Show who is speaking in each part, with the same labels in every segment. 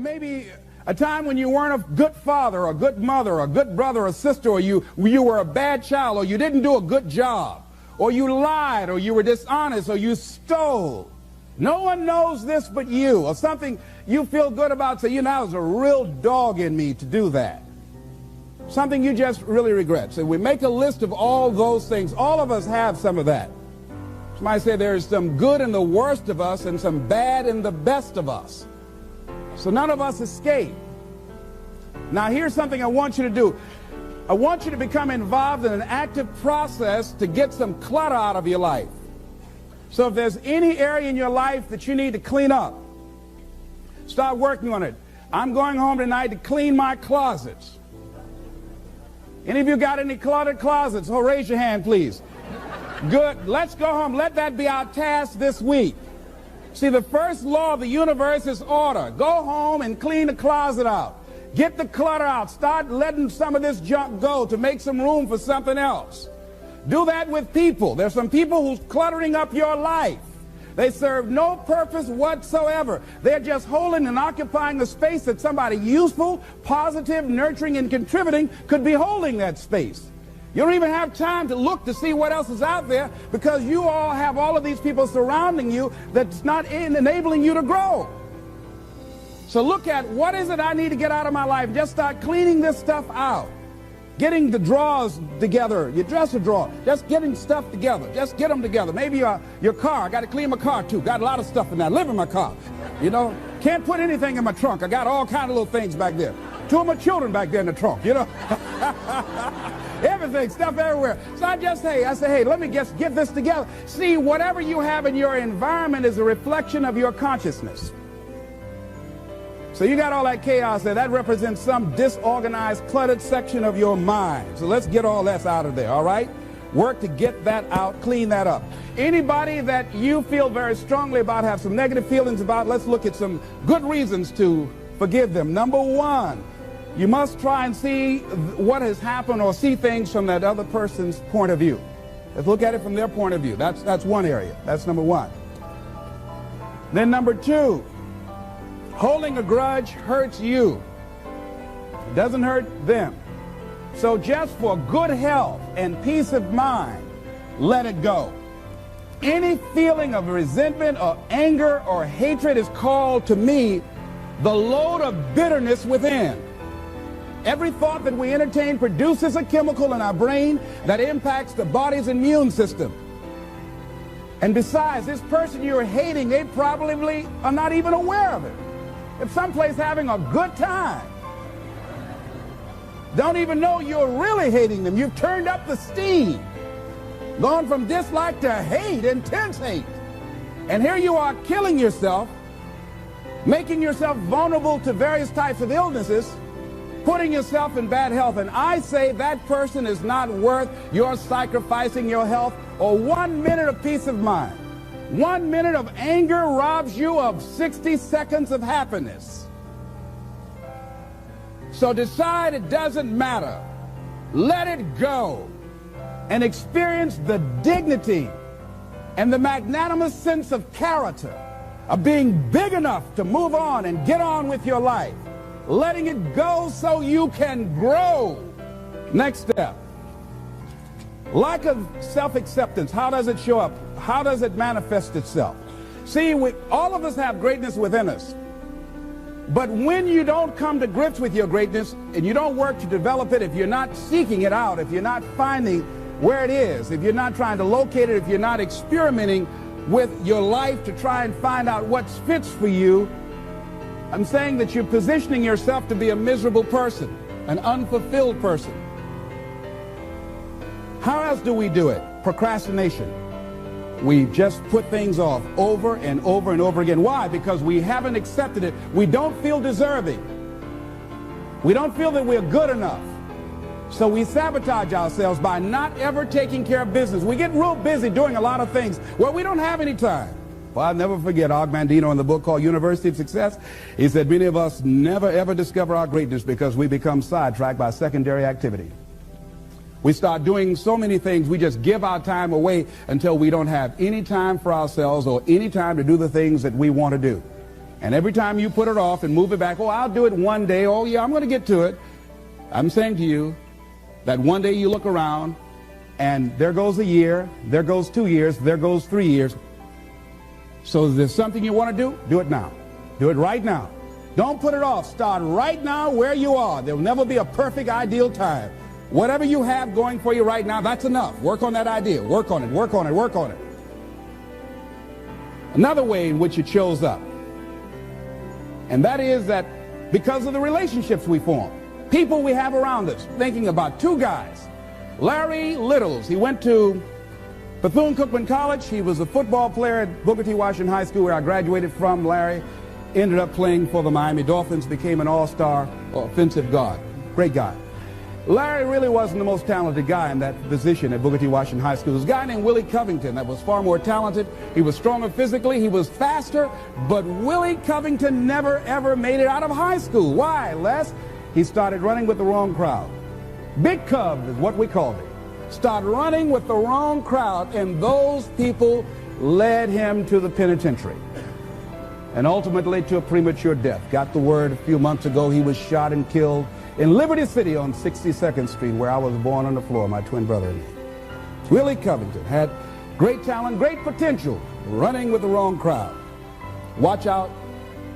Speaker 1: maybe a time when you weren't a good father or a good mother or a good brother or sister, or you were a bad child, or you didn't do a good job, or you lied, or you were dishonest, or you stole. No one knows this but you, or something you feel good about, say, you know, I was a real dog in me to do that. Something you just really regret. So we make a list of all those things. All of us have some of that. Somebody say there's some good in the worst of us and some bad in the best of us. So none of us escape. Now here's something I want you to do. I want you to become involved in an active process to get some clutter out of your life. So if there's any area in your life that you need to clean up, start working on it. I'm going home tonight to clean my closets. Any of you got any cluttered closets? Oh, raise your hand, please. Good. Let's go home. Let that be our task this week. See, the first law of the universe is order. Go home and clean the closet out. Get the clutter out. Start letting some of this junk go to make some room for something else. Do that with people. There's some people who's cluttering up your life. They serve no purpose whatsoever. They're just holding and occupying the space that somebody useful, positive, nurturing, and contributing could be holding that space. You don't even have time to look to see what else is out there because you all have all of these people surrounding you that's not enabling you to grow. So look at what is it I need to get out of my life. Just start cleaning this stuff out. Getting the drawers together, your dresser drawer, just getting stuff together. Just get them together. Maybe your car. I got to clean my car too. Got a lot of stuff in there. I live in my car. You know, can't put anything in my trunk. I got all kind of little things back there. 2 of my children back there in the trunk, you know. Everything, stuff everywhere. So I say, hey, let me just get this together. See, whatever you have in your environment is a reflection of your consciousness. So you got all that chaos there. That represents some disorganized, cluttered section of your mind. So let's get all that out of there, all right? Work to get that out, clean that up. Anybody that you feel very strongly about, have some negative feelings about, let's look at some good reasons to forgive them. Number one, you must try and see what has happened or see things from that other person's point of view. Let's look at it from their point of view. That's one area. That's number one. Then number two, holding a grudge hurts you. It doesn't hurt them. So just for good health and peace of mind, let it go. Any feeling of resentment or anger or hatred is called to me the load of bitterness within. Every thought that we entertain produces a chemical in our brain that impacts the body's immune system. And besides, this person you're hating, they probably are not even aware of it. If someplace having a good time, don't even know you're really hating them. You've turned up the steam, gone from dislike to hate, intense hate. And here you are killing yourself, making yourself vulnerable to various types of illnesses, putting yourself in bad health. And I say that person is not worth your sacrificing your health or 1 minute of peace of mind. 1 minute of anger robs you of 60 seconds of happiness. So decide it doesn't matter. Let it go and experience the dignity and the magnanimous sense of character of being big enough to move on and get on with your life. Letting it go so you can grow. Next step. Lack of self-acceptance. How does it show up? How does it manifest itself? See, all of us have greatness within us. But when you don't come to grips with your greatness and you don't work to develop it, if you're not seeking it out, if you're not finding where it is, if you're not trying to locate it, if you're not experimenting with your life to try and find out what fits for you, I'm saying that you're positioning yourself to be a miserable person, an unfulfilled person. How else do we do it? Procrastination. We just put things off over and over and over again. Why? Because we haven't accepted it. We don't feel deserving. We don't feel that we're good enough. So we sabotage ourselves by not ever taking care of business. We get real busy doing a lot of things where we don't have any time. Well, I'll never forget Og Mandino in the book called University of Success. He said many of us never ever discover our greatness because we become sidetracked by secondary activity. We start doing so many things, we just give our time away until we don't have any time for ourselves or any time to do the things that we want to do. And every time you put it off and move it back, oh, I'll do it one day. Oh, yeah, I'm going to get to it. I'm saying to you that one day you look around and there goes a year, there goes 2 years, there goes 3 years. So if there's something you want to do it now. Do it right now. Don't put it off. Start right now where you are. There will never be a perfect, ideal time. Whatever you have going for you right now, that's enough. Work on that idea. Work on it, work on it, work on it. Another way in which it shows up, and that is that because of the relationships we form, people we have around us. Thinking about two guys. Larry Littles, he went to Bethune-Cookman College. He was a football player at Booker T. Washington High School, where I graduated from. Larry ended up playing for the Miami Dolphins, became an all-star offensive guard. Great guy. Larry really wasn't the most talented guy in that position at Booker T. Washington High School. There was a guy named Willie Covington that was far more talented. He was stronger physically. He was faster. But Willie Covington never, ever made it out of high school. Why, Les? He started running with the wrong crowd. Big Cub is what we called it. Started running with the wrong crowd, and those people led him to the penitentiary. And ultimately to a premature death. Got the word a few months ago he was shot and killed in Liberty City on 62nd Street, where I was born on the floor, my twin brother and me. Willie Covington had great talent, great potential, running with the wrong crowd. Watch out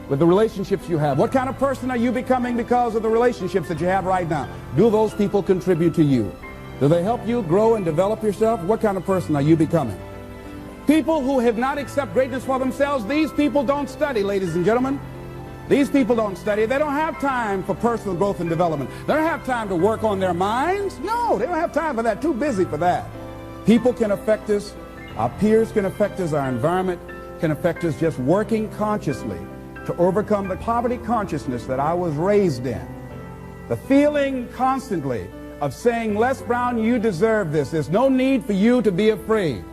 Speaker 1: with the relationships you have. What kind of person are you becoming because of the relationships that you have right now? Do those people contribute to you? Do they help you grow and develop yourself? What kind of person are you becoming? People who have not accepted greatness for themselves, these people don't study, ladies and gentlemen. These people don't study. They don't have time for personal growth and development. They don't have time to work on their minds. No, they don't have time for that. Too busy for that. People can affect us. Our peers can affect us. Our environment can affect us. Just working consciously to overcome the poverty consciousness that I was raised in. The feeling constantly of saying, Les Brown, you deserve this. There's no need for you to be afraid.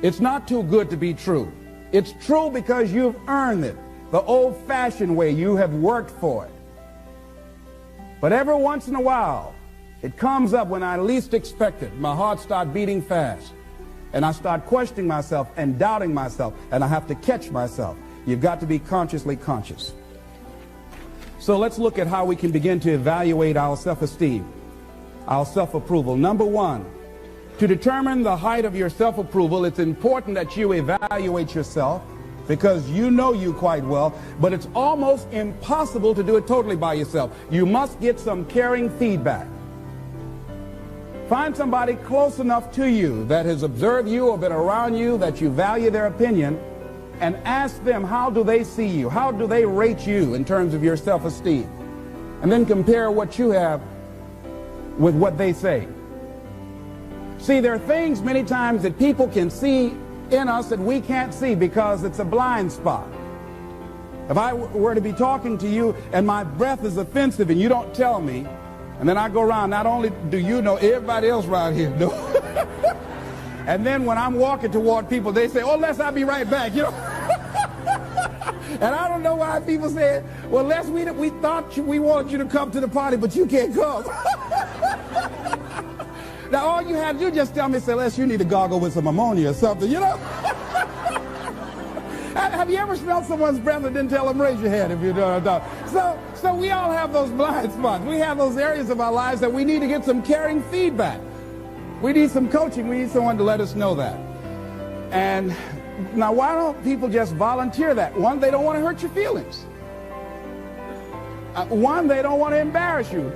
Speaker 1: It's not too good to be true. It's true because you've earned it. The old-fashioned way, you have worked for it. But every once in a while, it comes up when I least expect it. My heart starts beating fast. And I start questioning myself and doubting myself. And I have to catch myself. You've got to be consciously conscious. So let's look at how we can begin to evaluate our self-esteem, our self-approval. Number one, to determine the height of your self-approval, it's important that you evaluate yourself, because you know you quite well, but it's almost impossible to do it totally by yourself. You must get some caring feedback. Find somebody close enough to you that has observed you or been around you that you value their opinion, and ask them, how do they see you? How do they rate you in terms of your self-esteem? And then compare what you have with what they say. See, there are things many times that people can see in us that we can't see because it's a blind spot. If I were to be talking to you and my breath is offensive and you don't tell me, and then I go around, not only do you know, everybody else around here knows. And then when I'm walking toward people, they say, oh, Les, I'll be right back, you know. And I don't know why people say, well, Les, we thought we wanted you to come to the party, but you can't come. Now, all you had to do is just tell me, say, Les, you need to gargle with some ammonia or something, you know? Have you ever smelled someone's breath and didn't tell them? Raise your hand if you don't know. So we all have those blind spots. We have those areas of our lives that we need to get some caring feedback. We need some coaching. We need someone to let us know that. And now, why don't people just volunteer that? One, they don't want to hurt your feelings. One, they don't want to embarrass you.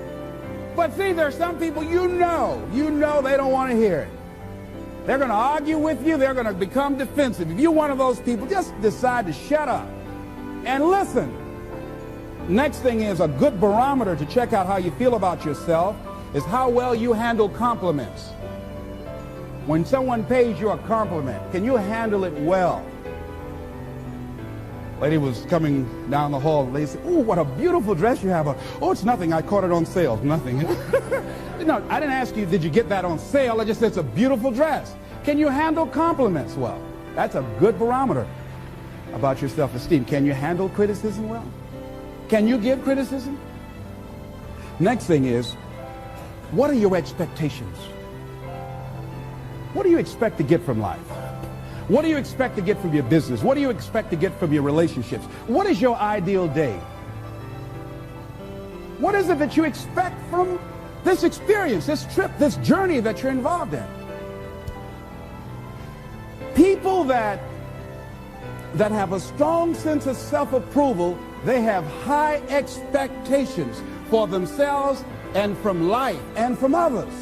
Speaker 1: But see, there are some people you know they don't want to hear it. They're going to argue with you. They're going to become defensive. If you're one of those people, just decide to shut up and listen. Next thing is, a good barometer to check out how you feel about yourself is how well you handle compliments. When someone pays you a compliment, can you handle it well? Lady was coming down the hall. They said, oh, what a beautiful dress you have. Oh, it's nothing. I caught it on sale. Nothing. No, I didn't ask you, did you get that on sale? I just said, it's a beautiful dress. Can you handle compliments well? That's a good barometer about your self-esteem. Can you handle criticism well? Can you give criticism? Next thing is, what are your expectations? What do you expect to get from life? What do you expect to get from your business? What do you expect to get from your relationships? What is your ideal day? What is it that you expect from this experience, this trip, this journey that you're involved in? People that have a strong sense of self-approval, they have high expectations for themselves and from life and from others.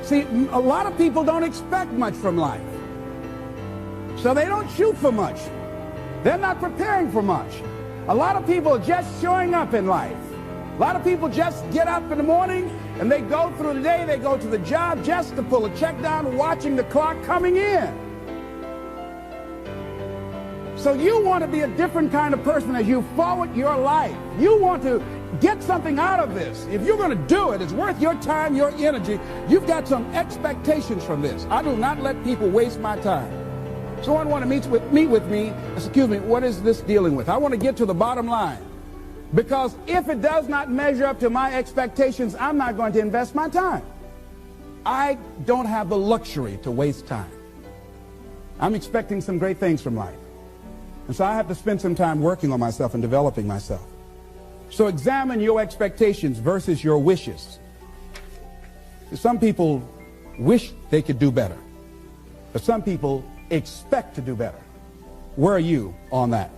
Speaker 1: See, a lot of people don't expect much from life. So they don't shoot for much. They're not preparing for much. A lot of people are just showing up in life. A lot of people just get up in the morning and they go through the day, they go to the job just to pull a check down, watching the clock coming in. So you want to be a different kind of person as you forward your life. You want to get something out of this. If you're going to do it, it's worth your time, your energy. You've got some expectations from this. I do not let people waste my time. Someone want to meet with me, excuse me, what is this dealing with? I want to get to the bottom line. Because if it does not measure up to my expectations, I'm not going to invest my time. I don't have the luxury to waste time. I'm expecting some great things from life. And so I have to spend some time working on myself and developing myself. So examine your expectations versus your wishes. Some people wish they could do better, but some people expect to do better. Where are you on that?